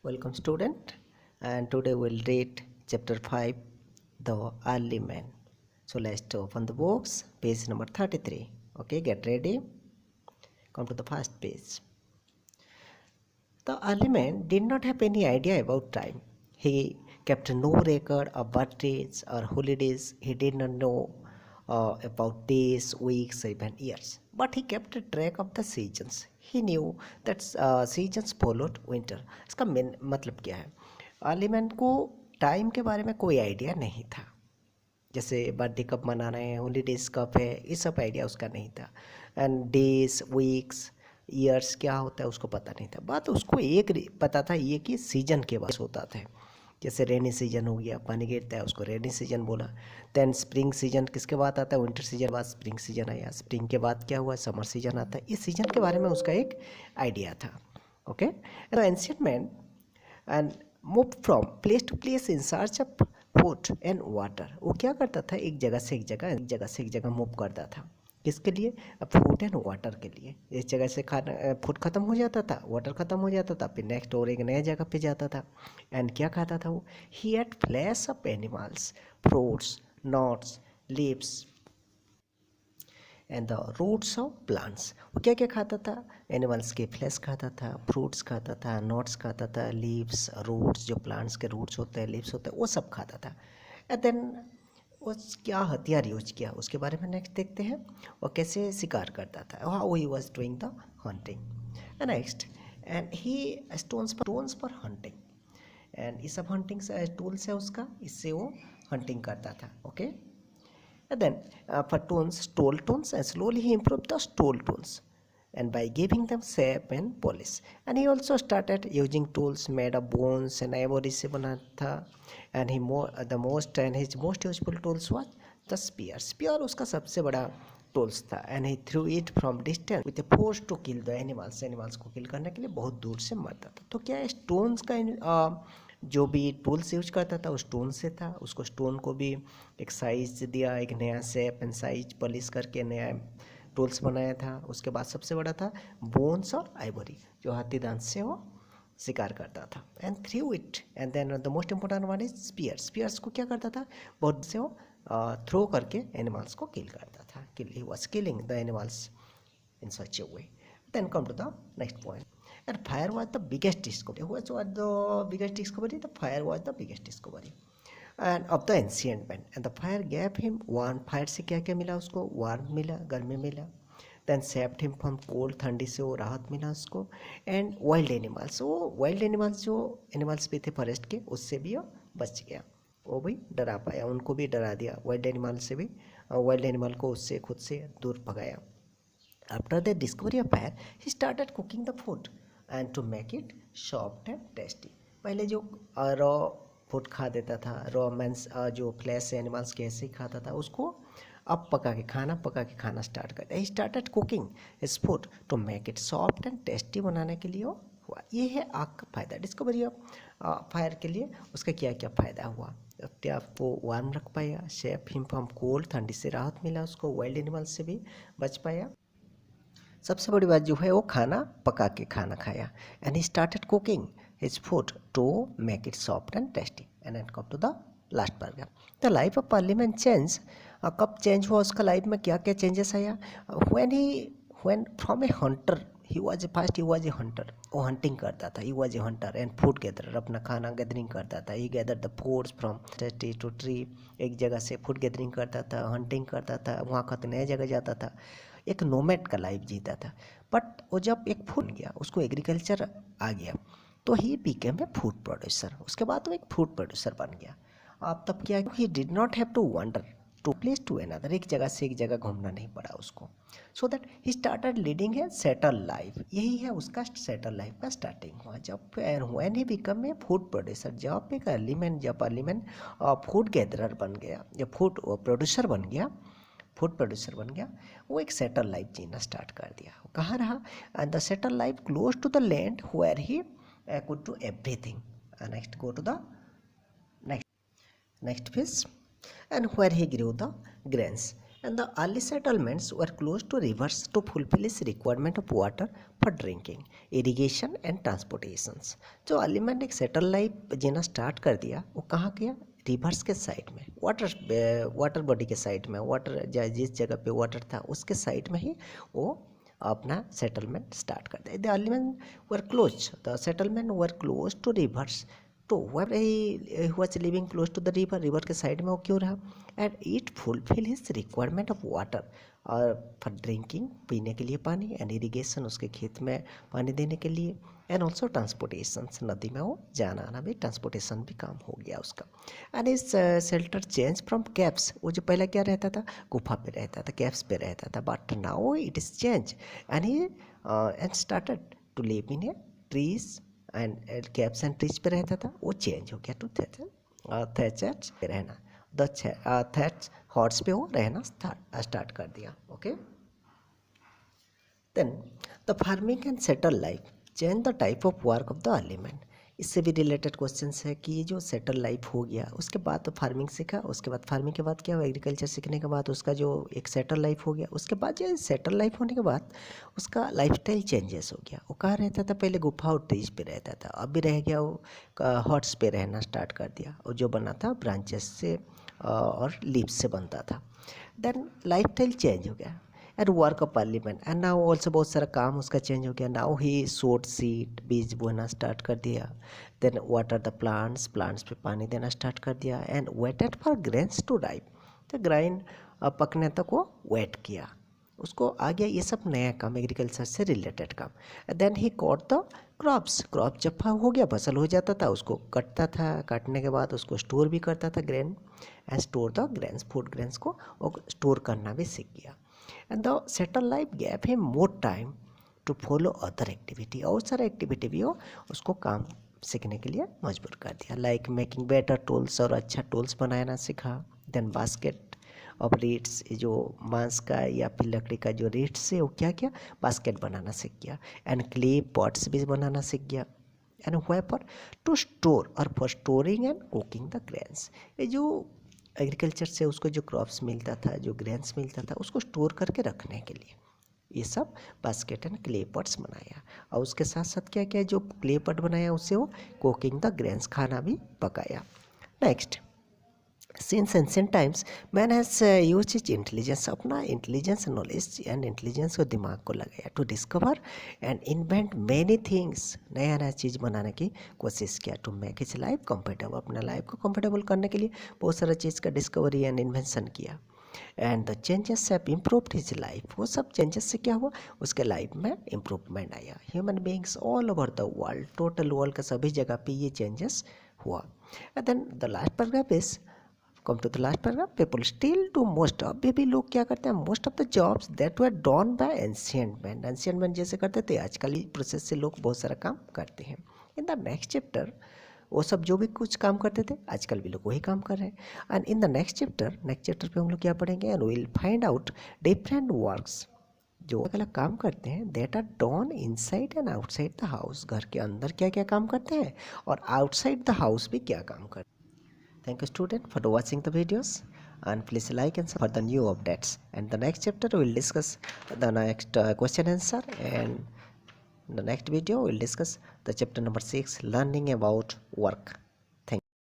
Welcome student, and today we'll read chapter 5, The Early Man. So let's open the books, page number 33. Okay, get ready. Come to the first page. The early man did not have any idea about time. He kept no record of birthdays or holidays. He did not know about days, weeks, even years. But he kept a track of the seasons. He knew that seasons followed winter. इसका main मतलब क्या है? Early man को time के बारे में कोई idea नहीं था. जैसे बर्थडे कब मनाना है, हॉलीडेज कब है, ये सब आइडिया उसका नहीं था. एंड डेज, वीक्स, ईयर्स क्या होता है उसको पता नहीं था. बात उसको एक पता था, ये कि सीजन के बाद होता था. जैसे रेनी सीजन हो गया, पानी गिरता है, उसको रेनी सीजन बोला. देन स्प्रिंग सीजन किसके बाद आता है? विंटर सीजन बाद स्प्रिंग सीजन आया. स्प्रिंग के बाद क्या हुआ? समर सीजन आता है. इस सीजन के बारे में उसका एक आइडिया था. Okay, the ancient man and move from place to place in search of food and water. वो क्या करता था? एक जगह से एक जगह मूव करता था. किसके लिए? फूड एंड वाटर के लिए. इस जगह से खाना, फूड ख़त्म हो जाता था, वाटर ख़त्म हो जाता था, फिर नेक्स्ट और एक नए जगह पे जाता था. एंड क्या खाता था वो? He ate flesh of animals, fruits, nuts, leaves and the roots of plants. वो क्या क्या खाता था? एनिमल्स के फ्लैश खाता था, फ्रूट्स खाता था, नट्स खाता था, लीव्स, रूट्स, जो प्लांट्स के रूट्स होते हैं, लीव्स होते हैं, वो सब खाता था. एंड देन वो क्या हथियार यूज किया उसके बारे में नेक्स्ट देखते हैं. वो कैसे शिकार करता था, how he was doing the hunting. And next, and he stones पर हंटिंग. एंड ये सब हंटिंग टूल्स है उसका, इससे वो हंटिंग करता था. Okay, and then for tools, stole tools, and slowly he improved the stole tools, and by giving them shape and polish. And he also started using tools made of bones and ivory से बना था. And his most useful tools was the spear. Spear उसका सबसे बड़ा tools था. And he threw it from distance with a force to kill the animals. Animals को kill करने के लिए बहुत दूर से मारता था. तो क्या stones का जो भी टूल्स यूज करता था उस स्टोन से था. उसको स्टोन को भी एक साइज दिया, एक नया शेप एंड साइज पॉलिश करके नया टूल्स बनाया था. उसके बाद सबसे बड़ा था बोन्स और आइवरी, जो हाथी दांत से वो शिकार करता था. And through it, and then the most important one is spear. Spears को क्या करता था? बहुत से वो थ्रो करके एनिमल्स को किल करता था. He was killing the animals in such a way. Then come to the next point. And fire was the biggest discovery. What was the biggest discovery? The fire was the biggest discovery. And of the ancient man. And the fire gave him warmth. Fire से क्या क्या मिला उसको? warmth मिला, गर्मी मिला. Then saved him from cold, ठंडी से वो राहत मिला उसको. And wild animals. वो wild animals जो animals भी थे फॉरेस्ट के, उससे भी वो बच गया. वो भी डरा पाया, उनको भी डरा दिया. वाइल्ड एनिमल से भी, वाइल्ड एनिमल को उससे खुद से दूर भगाया. After the discovery of fire, he started cooking the food and to make it soft and tasty. पहले जो रॉ फूड खा देता था, रॉ मीन्स जो फ्लैश एनिमल्स के ऐसे ही खाता था, उसको अब पका के खाना स्टार्ट कर दिया. He started cooking his food to make it soft and tasty. बनाने के लिए हुआ. ये है आग का फ़ायदा. डिस्कवरी ऑफ फायर के लिए उसका क्या क्या फ़ायदा हुआ? क्या वो वार्म रख पाया, सेफ हिम फ्रॉम कोल्ड, ठंडी से राहत मिला उसको, वाइल्ड एनिमल्स से भी बच पाया. सबसे बड़ी बात जो है वो खाना पका के खाना खाया. And he started cooking his food to make it soft and tasty. And and come to the last paragraph. The life of parliament change. कब चेंज हुआ उसका लाइफ में, क्या क्या चेंजेस आया? When from a hunter he was a hunter. वो hunting करता था. He was a hunter and food gatherer. अपना खाना गैदरिंग करता था. He gather the foods from tree to tree. एक जगह से फूड गैदरिंग करता था, हंटिंग करता था, वहाँ का नया जगह जाता था. एक नोमैड का लाइफ जीता था. बट वो जब एक फूड गया, उसको एग्रीकल्चर आ गया, तो he became a food producer. उसके बाद वो एक फूड प्रोड्यूसर बन गया. अब तब क्या, he did not have to wander to place to another. एक जगह से एक जगह घूमना नहीं पड़ा उसको. So that he started leading a settle life. यही है उसका सेटल लाइफ का स्टार्टिंग हुआ जब when he become a food producer. जब एक अर्ली मैन फूड गैदरर बन गया, जब फूड प्रोड्यूसर बन गया, वो एक सेटल लाइफ जीना स्टार्ट कर दिया. वो कहाँ रहा? And the settle life close to the land where he could do everything. Next go to the next fish. And where he grew the grains. And the early settlements were close to rivers to fulfill its requirement of water for drinking, irrigation and transportations. जो early man एक settle life जीना start कर दिया वो कहाँ किया, reverse के side में, water body के साइड में, वाटर जिस जगह पे वाटर था उसके साइड में ही वो अपना सेटलमेंट स्टार्ट कर दिया. The early man were close, the settlement were close to rivers. तो where he was living close to the river, river के साइड में वो क्यों रहा, and it fulfil his requirement of water, और फॉर ड्रिंकिंग, पीने के लिए पानी, एंड इरीगेशन, उसके खेत में पानी देने के लिए, एंड ऑल्सो ट्रांसपोर्टेशन, नदी में वो जाना आना भी, ट्रांसपोर्टेशन भी काम हो गया उसका. एंड इस शेल्टर चेंज फ्रॉम कैप्स, वो जो पहले क्या रहता था, गुफा पे रहता था, कैप्स पे रहता था, but now it is change and he and started to live in a trees and caves and trees पे रहता था, वो चेंज हो गया टू थैचर्स पे रहना, द थैच हॉट्स पे वो रहना स्टार्ट कर दिया. Okay, then the farming and settle life change the type of work of the early man. इससे भी रिलेटेड क्वेश्चंस है कि ये जो सेटल लाइफ हो गया उसके बाद तो फार्मिंग सीखा, उसके बाद फार्मिंग के बाद क्या हुआ, एग्रीकल्चर सीखने के बाद उसका जो एक सेटल लाइफ हो गया, उसके बाद ये सेटल लाइफ होने के बाद उसका लाइफस्टाइल चेंजेस हो गया. वो कहाँ रहता था, पहले गुफा और ट्रीज पे रहता था, अब भी रह गया वो हॉट्स पे रहना स्टार्ट कर दिया, और जो बना था ब्रांचेस से और लीव्स से बनता था. देन लाइफस्टाइल चेंज हो गया and work of parliament, and now also बहुत सारा काम उसका चेंज हो गया. नाउ ही सोट सीड, बीज बोना स्टार्ट कर दिया, then water the plants, plants पे पानी देना स्टार्ट कर दिया, and waited for grains to ripe, तो ग्राइन पकने तक वो वेट किया, उसको आ गया. ये सब नया काम, एग्रीकल्चर से रिलेटेड काम. Then he cut the crops, crop जब हो गया, फसल हो जाता था, उसको कटता था, काटने के बाद उसको स्टोर भी करता था, grain and store the grains, food grains को स्टोर करना भी सीख गया. And the settle life gap him more time to follow other activity, और सारा एक्टिविटी भी हो उसको काम सीखने के लिए मजबूर कर दिया, लाइक मेकिंग बेटर टूल्स, और अच्छा टूल्स बनाना सीखा. देन बास्केट ऑफ रीड्स, जो बांस का या फिर लकड़ी का जो रीड्स से वो क्या किया, बास्केट बनाना सीख गया. एंड क्ले पॉट्स भी बनाना सीख गया. एंड वेपर टू स्टोर, और for storing and cooking the grains, ये जो एग्रीकल्चर से उसको जो क्रॉप्स मिलता था, जो ग्रेन्स मिलता था, उसको स्टोर करके रखने के लिए ये सब बास्केट एंड क्ले पॉट्स बनाया. और उसके साथ साथ क्या किया, जो क्ले पॉट बनाया उससे वो कुकिंग द ग्रेन्स, खाना भी पकाया. Next, since ancient times man has used his intelligence, अपना इंटेलिजेंस, नॉलेज एंड इंटेलिजेंस को, दिमाग को लगाया to discover and invent many things, नया नया चीज़ बनाने की कोशिश किया. To make his life comfortable, अपना लाइफ को कंफर्टेबल करने के लिए बहुत सारा चीज़ का डिस्कवरी एंड इन्वेंशन किया. And the changes have improved his life, वो सब चेंजेस से क्या हुआ, उसके लाइफ में इम्प्रूवमेंट आया. Human beings all over the world, total world का सभी जगह पे ये चेंजेस हुआ. And then the last paragraph is come to the last paragraph, people still do most, अभी भी लोग क्या करते हैं, most of the jobs that were done by ancient man, ancient man जैसे करते थे आजकल इस प्रोसेस से लोग बहुत सारा काम करते हैं. इन द नेक्स्ट चैप्टर वो सब जो भी कुछ काम करते थे आजकल भी लोग वही काम कर रहे हैं. And in the next chapter पे हम लोग क्या पढ़ेंगे, and will find out different works, जो अलग अलग काम करते हैं, that are done inside and outside the house, घर के अंदर क्या क्या काम करते हैं और आउटसाइड द हाउस भी क्या काम करते हैं. Thank you student for watching the videos, and please like and subscribe for the new updates. And the next chapter we will discuss the next question answer, and the next video we will discuss the chapter number 6, learning about work.